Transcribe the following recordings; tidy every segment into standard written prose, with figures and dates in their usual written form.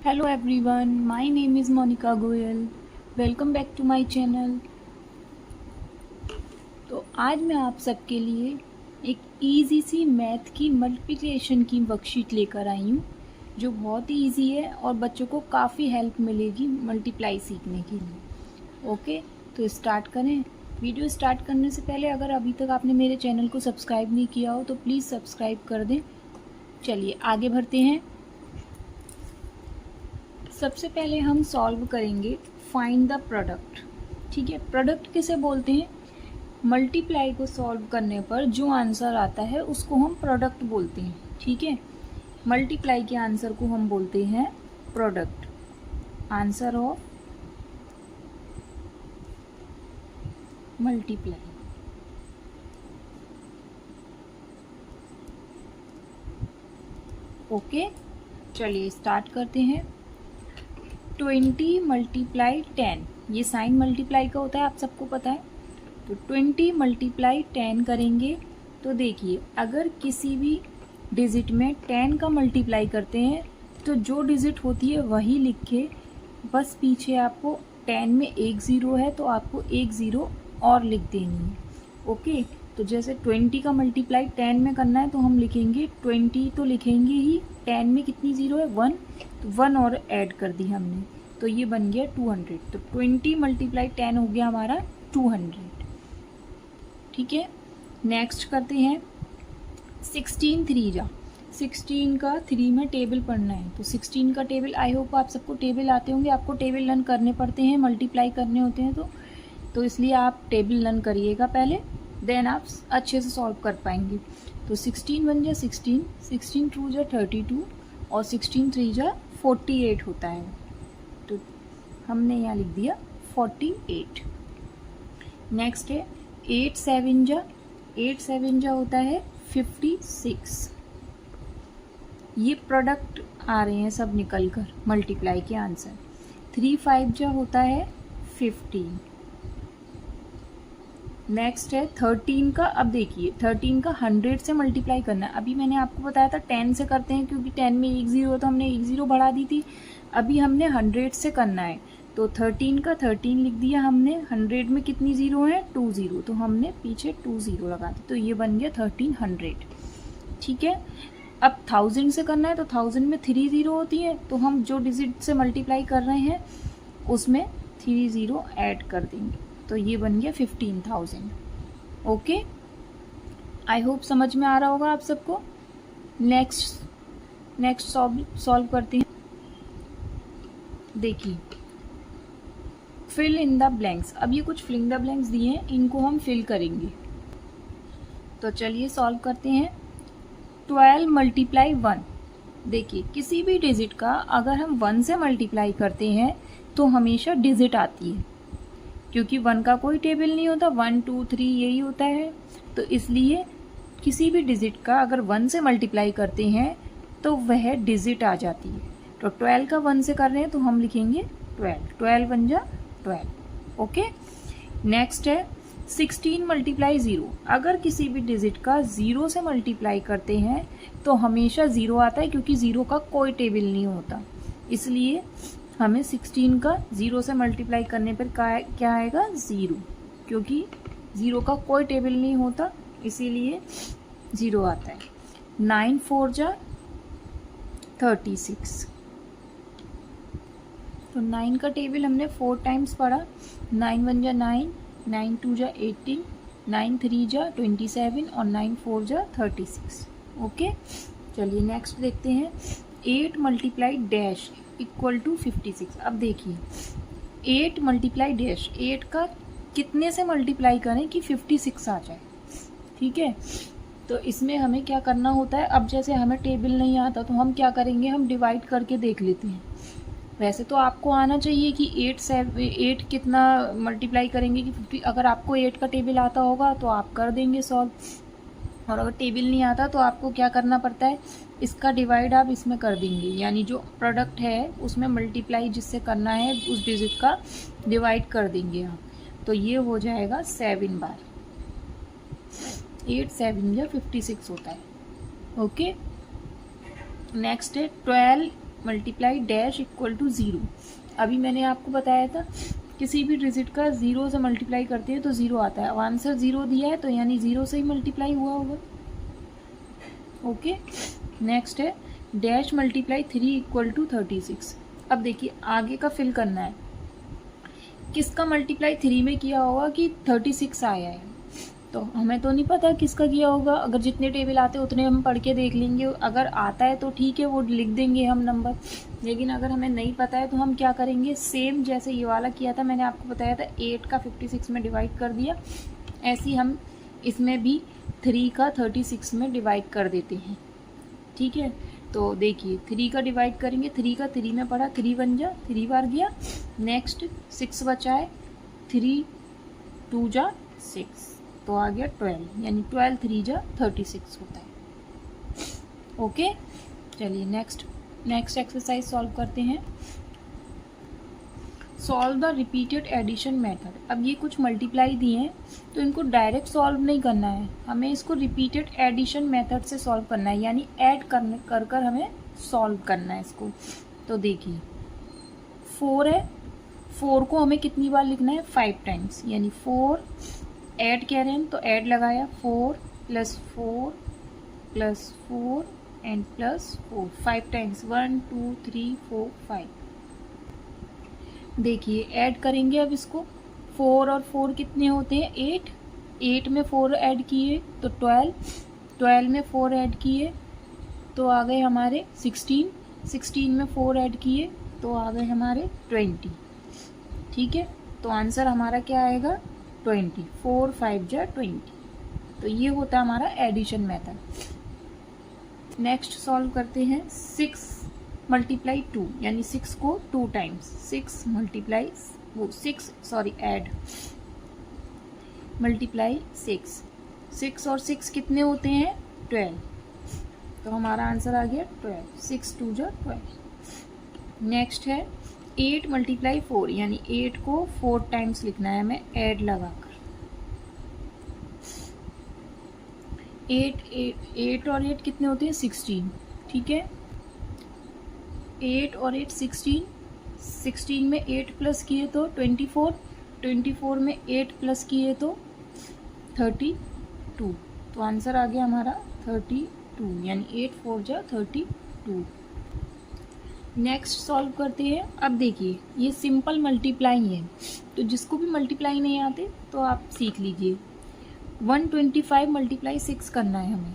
Hello everyone, my name is Monica Goyal. Welcome back to my channel. तो आज मैं आप सबके लिए एक इजी सी मैथ की मल्टीप्लिकेशन की वर्कशीट लेकर आई हूँ जो बहुत ही इजी है और बच्चों को काफ़ी हेल्प मिलेगी मल्टीप्लाई सीखने के लिए। ओके, तो स्टार्ट करें। वीडियो स्टार्ट करने से पहले अगर अभी तक आपने मेरे चैनल को सब्सक्राइब नहीं किया हो तो प्लीज़ सब्सक्राइब कर दें। चलिए आगे बढ़ते हैं। सबसे पहले हम सॉल्व करेंगे फाइंड द प्रोडक्ट। ठीक है, प्रोडक्ट किसे बोलते हैं? मल्टीप्लाई को सॉल्व करने पर जो आंसर आता है उसको हम प्रोडक्ट बोलते हैं। ठीक है, मल्टीप्लाई के आंसर को हम बोलते हैं product, answer of multiply. Okay, चलिए स्टार्ट करते हैं। 20 मल्टीप्लाई 10, ये साइन मल्टीप्लाई का होता है, आप सबको पता है। तो 20 मल्टीप्लाई 10 करेंगे तो देखिए, अगर किसी भी डिजिट में 10 का मल्टीप्लाई करते हैं तो जो डिजिट होती है वही लिखे, बस पीछे आपको 10 में एक ज़ीरो है तो आपको एक ज़ीरो और लिख देनी है। ओके, तो जैसे 20 का मल्टीप्लाई 10 में करना है तो हम लिखेंगे 20 तो लिखेंगे ही, 10 में कितनी ज़ीरो है 1, तो 1 और ऐड कर दी हमने, तो ये बन गया 200। तो 20 मल्टीप्लाई 10 हो गया हमारा 200। ठीक है, नेक्स्ट करते हैं 16 3 जा। 16 का 3 में टेबल पढ़ना है, तो 16 का टेबल, आई होप आप सबको टेबल आते होंगे, आपको टेबल लर्न करने पड़ते हैं, मल्टीप्लाई करने होते हैं तो इसलिए आप टेबल लर्न करिएगा पहले, देन आप अच्छे से सॉल्व कर पाएंगे। तो 16 1 जा 16, 16 2 जा 32 और 16 3 जा 48 होता है, तो हमने यहाँ लिख दिया 48। नेक्स्ट है 8 7 जा, 8 7 जा होता है 56। ये प्रोडक्ट आ रहे हैं सब निकल कर मल्टीप्लाई के आंसर। 3 5 जा होता है 15। नेक्स्ट है 13 का, अब देखिए 13 का 100 से मल्टीप्लाई करना है। अभी मैंने आपको बताया था 10 से करते हैं, क्योंकि 10 में एक ज़ीरो तो हमने एक ज़ीरो बढ़ा दी थी। अभी हमने 100 से करना है, तो 13 का 13 लिख दिया हमने। 100 में कितनी ज़ीरो है 2 ज़ीरो, तो हमने पीछे 2 ज़ीरो लगा दी, तो ये बन गया 1300। ठीक है, अब 1000 से करना है, तो 1000 में 3 ज़ीरो होती है, तो हम जो डिजिट से मल्टीप्लाई कर रहे हैं उसमें 3 ज़ीरो ऐड कर देंगे, तो ये बन गया 15,000। ओके, आई होप समझ में आ रहा होगा आप सबको। नेक्स्ट सॉल्व करते हैं। देखिए फिल इन द ब्लैंक्स, अब ये कुछ फिल इन द ब्लैंक्स दिए हैं, इनको हम फिल करेंगे। तो चलिए सॉल्व करते हैं। 12 मल्टीप्लाई 1, देखिए किसी भी डिजिट का अगर हम 1 से मल्टीप्लाई करते हैं तो हमेशा डिजिट आती है, क्योंकि 1 का कोई टेबल नहीं होता, 1 2 3 यही होता है, तो इसलिए किसी भी डिजिट का अगर 1 से मल्टीप्लाई करते हैं तो वह डिजिट आ जाती है। तो 12 का 1 से कर रहे हैं तो हम लिखेंगे 12, 12 1 जा 12। ओके, नेक्स्ट है 16 मल्टीप्लाई 0, अगर किसी भी डिजिट का 0 से मल्टीप्लाई करते हैं तो हमेशा 0 आता है, क्योंकि 0 का कोई टेबल नहीं होता, इसलिए हमें 16 का 0 से मल्टीप्लाई करने पर क्या आएगा 0, क्योंकि 0 का कोई टेबल नहीं होता, इसीलिए 0 आता है। 9 4 जा 36, तो 9 का टेबल हमने 4 टाइम्स पढ़ा। 9 1 जा 9, 9 2 जा 18, 9 3 जा 27 और 9 4 जा 36। ओके, चलिए नेक्स्ट देखते हैं। 8 मल्टीप्लाई डैश इक्वल टू 56। अब देखिए 8 मल्टीप्लाई डैश, 8 का कितने से मल्टीप्लाई करें कि 56 आ जाए। ठीक है, तो इसमें हमें क्या करना होता है, अब जैसे हमें टेबल नहीं आता तो हम क्या करेंगे, हम डिवाइड करके देख लेते हैं। वैसे तो आपको आना चाहिए कि 8 कितना मल्टीप्लाई करेंगे कि 50, अगर आपको 8 का टेबल आता होगा तो आप कर देंगे सॉल्व, और अगर टेबल नहीं आता तो आपको क्या करना पड़ता है, इसका डिवाइड आप इसमें कर देंगे, यानी जो प्रोडक्ट है उसमें मल्टीप्लाई जिससे करना है उस डिजिट का डिवाइड कर देंगे आप, तो ये हो जाएगा 7 बार। 8 7 या 56 होता है। ओके, नेक्स्ट है 12 मल्टीप्लाई डैश इक्वल टू 0। अभी मैंने आपको बताया था किसी भी डिजिट का 0 से मल्टीप्लाई करते हैं तो 0 आता है। अब आंसर 0 दिया है तो यानी 0 से ही मल्टीप्लाई हुआ होगा। ओके, नेक्स्ट है डैश मल्टीप्लाई 3 इक्वल टू 36। अब देखिए आगे का फिल करना है, किसका मल्टीप्लाई 3 में किया होगा कि 36 आया है, तो हमें तो नहीं पता किसका किया होगा। अगर जितने टेबल आते हैं उतने हम पढ़ के देख लेंगे, अगर आता है तो ठीक है वो लिख देंगे हम नंबर, लेकिन अगर हमें नहीं पता है तो हम क्या करेंगे, सेम जैसे ये वाला किया था, मैंने आपको बताया था 8 का 56 में डिवाइड कर दिया, ऐसे ही हम इसमें भी 3 का 36 में डिवाइड कर देते हैं। ठीक है, तो देखिए 3 का डिवाइड करेंगे, 3 का 3 में पड़ा, 3 बन जा 3 बार गया, नेक्स्ट 6 बचा है, 3 2 जा 6 तो आ गया 12, यानी 12 3 जा 36 होता है। ओके, चलिए नेक्स्ट एक्सरसाइज सॉल्व करते हैं। Solve the repeated addition method. अब ये कुछ मल्टीप्लाई दिए हैं तो इनको डायरेक्ट सॉल्व नहीं करना है, हमें इसको रिपीटेड एडिशन मेथड से सॉल्व करना है, यानी ऐड कर हमें सॉल्व करना है इसको। तो देखिए 4 है, 4 को हमें कितनी बार लिखना है, 5 टाइम्स, यानी 4 ऐड कह रहे हैं तो ऐड लगाया, 4 + 4 + 4 एंड +4 5 टाइम्स, 1 2 3 4 5। देखिए ऐड करेंगे अब इसको, 4 और 4 कितने होते हैं, 8, 8 में 4 ऐड किए तो 12, 12 में 4 ऐड किए तो आ गए हमारे 16, 16 में 4 ऐड किए तो आ गए हमारे 20। ठीक है, तो आंसर हमारा क्या आएगा, 20, 4 5 जा 20। तो ये होता है हमारा एडिशन मेथड। नेक्स्ट सॉल्व करते हैं 6 मल्टीप्लाई 2, यानी 6 को 2 टाइम्स, 6 मल्टीप्लाई ऐड मल्टीप्लाई 6 और 6 कितने होते हैं, 12, तो हमारा आंसर आ गया 12, 6 2 जा 12। नेक्स्ट है 8 मल्टीप्लाई 4, यानी 8 को 4 टाइम्स लिखना है हमें ऐड लगाकर। 8 और 8 कितने होते हैं, 16। ठीक है, 8 और 8 16, 16 में 8 प्लस किए तो 24, 24 में 8 प्लस किए तो 32, तो आंसर आ गया हमारा 32, यानी 8 4 जा 32। नेक्स्ट सॉल्व करते हैं। अब देखिए ये सिंपल मल्टीप्लाई है, तो जिसको भी मल्टीप्लाई नहीं आते तो आप सीख लीजिए। 125 मल्टीप्लाई 6 करना है हमें,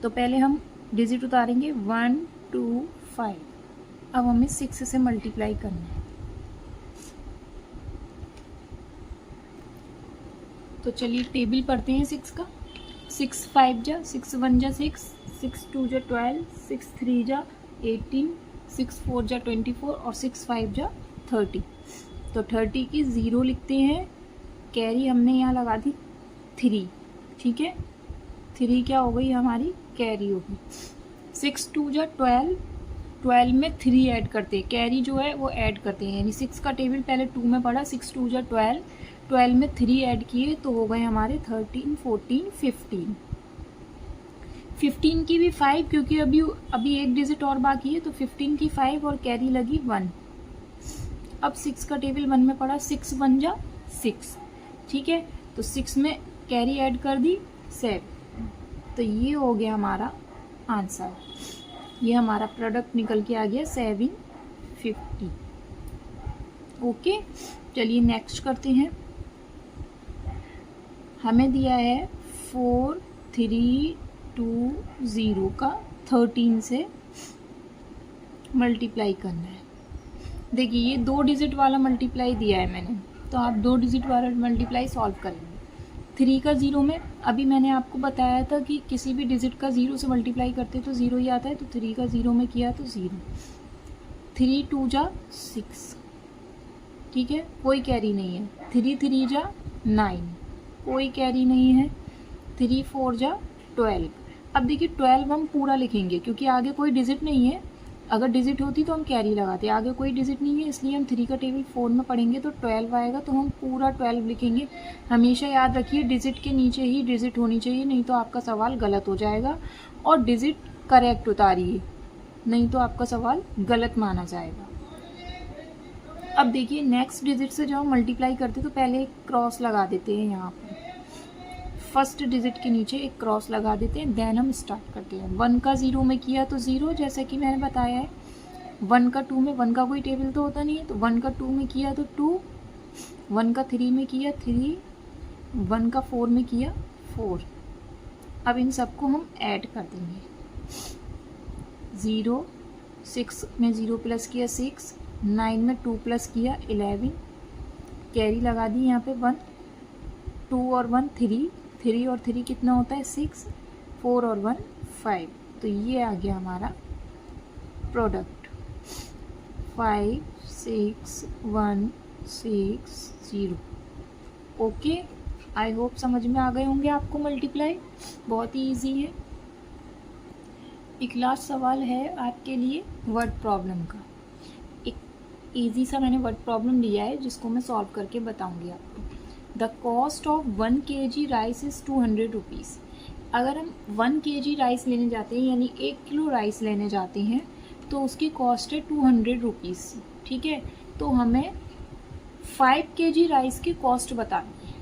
तो पहले हम डिजिट उतारेंगे 1 2 5, अब हमें 6 से मल्टीप्लाई करना है। तो चलिए टेबल पढ़ते हैं 6 का। 6 5 जा 6 1 जा 6, 6 2 जा 12, 6 3 जा 18, 6 4 जा 24 और 6 5 जा 30। तो 30 की 0 लिखते हैं, कैरी हमने यहाँ लगा दी 3। ठीक है, 3 क्या हो गई हमारी, कैरी होगी। 6 2 जा 12, 12 में 3 ऐड करते हैं, कैरी जो है वो ऐड करते हैं, यानी 6 का टेबल पहले 2 में पढ़ा, 6 2 जा 12, 12 में 3 ऐड किए तो हो गए हमारे 13 14 15। 15 की भी 5, क्योंकि अभी एक डिजिट और बाकी है, तो 15 की 5 और कैरी लगी 1। अब 6 का टेबल 1 में पढ़ा, 6 1 जा 6। ठीक है, तो 6 में कैरी ऐड कर दी 7, तो ये हो गया हमारा आंसर। ये हमारा प्रोडक्ट निकल के आ गया 750। ओके, चलिए नेक्स्ट करते हैं। हमें दिया है 4 3 2 0 का 13 से मल्टीप्लाई करना है। देखिए ये 2 डिजिट वाला मल्टीप्लाई दिया है मैंने, तो आप 2 डिजिट वाला मल्टीप्लाई सॉल्व करेंगे। 3 का 0 में अभी मैंने आपको बताया था कि किसी भी डिजिट का 0 से मल्टीप्लाई करते तो 0 ही आता है, तो 3 का 0 में किया तो 0। 3 2 जा 6। ठीक है, कोई कैरी नहीं है। 3 3 जा 9, कोई कैरी नहीं है। 3 4 जा 12। अब देखिए 12 हम पूरा लिखेंगे क्योंकि आगे कोई डिजिट नहीं है, अगर डिजिट होती तो हम कैरी लगाते, आगे कोई डिजिट नहीं है इसलिए हम 3 का टेबल 4 में पढ़ेंगे तो 12 आएगा, तो हम पूरा 12 लिखेंगे। हमेशा याद रखिए डिजिट के नीचे ही डिजिट होनी चाहिए, नहीं तो आपका सवाल गलत हो जाएगा। और डिजिट करेक्ट उतारिए, नहीं तो आपका सवाल गलत माना जाएगा। अब देखिए नेक्स्ट डिजिट से जब हम मल्टीप्लाई करते हैं तो पहले एक क्रॉस लगा देते हैं, यहाँ पर फर्स्ट डिजिट के नीचे एक क्रॉस लगा देते हैं, देन हम स्टार्ट करते हैं। 1 का 0 में किया तो 0, जैसा कि मैंने बताया है। 1 का 2 में, 1 का कोई टेबल तो होता नहीं है, तो 1 का 2 में किया तो 2, 1 का 3 में किया 3, 1 का 4 में किया 4। अब इन सबको हम ऐड कर देंगे। 0, 6 में 0 प्लस किया 6, 9 में 2 प्लस किया 11, कैरी लगा दी यहाँ पे 1, 2 और 1 3, 3 और 3 कितना होता है 6, 4 और 1 5। तो ये आ गया हमारा प्रोडक्ट 5 6 1 6 0। ओके, आई होप समझ में आ गए होंगे आपको मल्टीप्लाई, बहुत ही ईजी है। एक लास्ट सवाल है आपके लिए वर्ड प्रॉब्लम का। एक ईजी सा मैंने वर्ड प्रॉब्लम लिया है जिसको मैं सॉल्व करके बताऊंगी आपको। The cost of 1 kg rice is 200 rupees. अगर हम 1 kg राइस लेने जाते हैं, यानी 1 किलो राइस लेने जाते हैं, तो उसकी कॉस्ट है 200 रुपीज़। ठीक है, तो हमें 5 kg राइस की कॉस्ट बतानी है।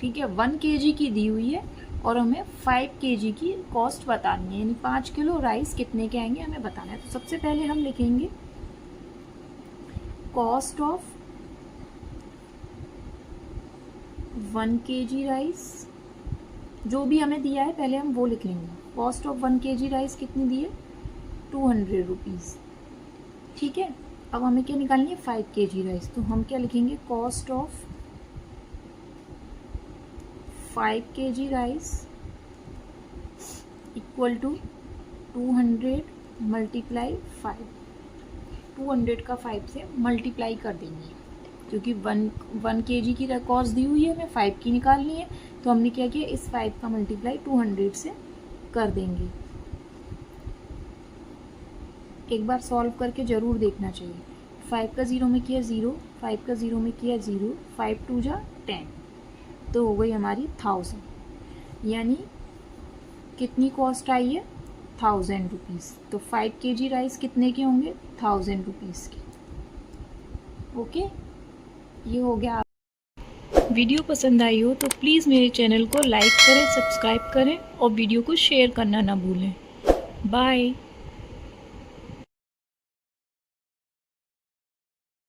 ठीक है, 1 kg की दी हुई है और हमें 5 kg की कॉस्ट बतानी है, यानी 5 किलो राइस कितने के आएंगे हमें बताना है। तो सबसे पहले हम लिखेंगे कॉस्ट ऑफ 1 kg राइस, जो भी हमें दिया है पहले हम वो लिख लेंगे। कॉस्ट ऑफ 1 kg राइस कितनी दी है 200 रुपीज़। ठीक है, अब हमें क्या निकालनी है 5 kg राइस, तो हम क्या लिखेंगे cost of 5 kg rice equal to 200 multiply 5। 200 का 5 से मल्टीप्लाई कर देंगे, क्योंकि 1 kg की कॉस्ट दी हुई है, हमें 5 की निकालनी है, तो हमने क्या किया इस 5 का मल्टीप्लाई 200 से कर देंगे। एक बार सॉल्व करके ज़रूर देखना चाहिए। 5 का 0 में किया 0, 5 का 0 में किया 0, 5 2 जा 10, तो हो गई हमारी 1000। यानी कितनी कॉस्ट आई है 1000 रुपीज़। तो 5 kg राइस कितने के होंगे 1000 रुपीज़ के। ओके, ये हो गया। वीडियो पसंद आई हो तो प्लीज़ मेरे चैनल को लाइक करें, सब्सक्राइब करें और वीडियो को शेयर करना ना भूलें। बाय।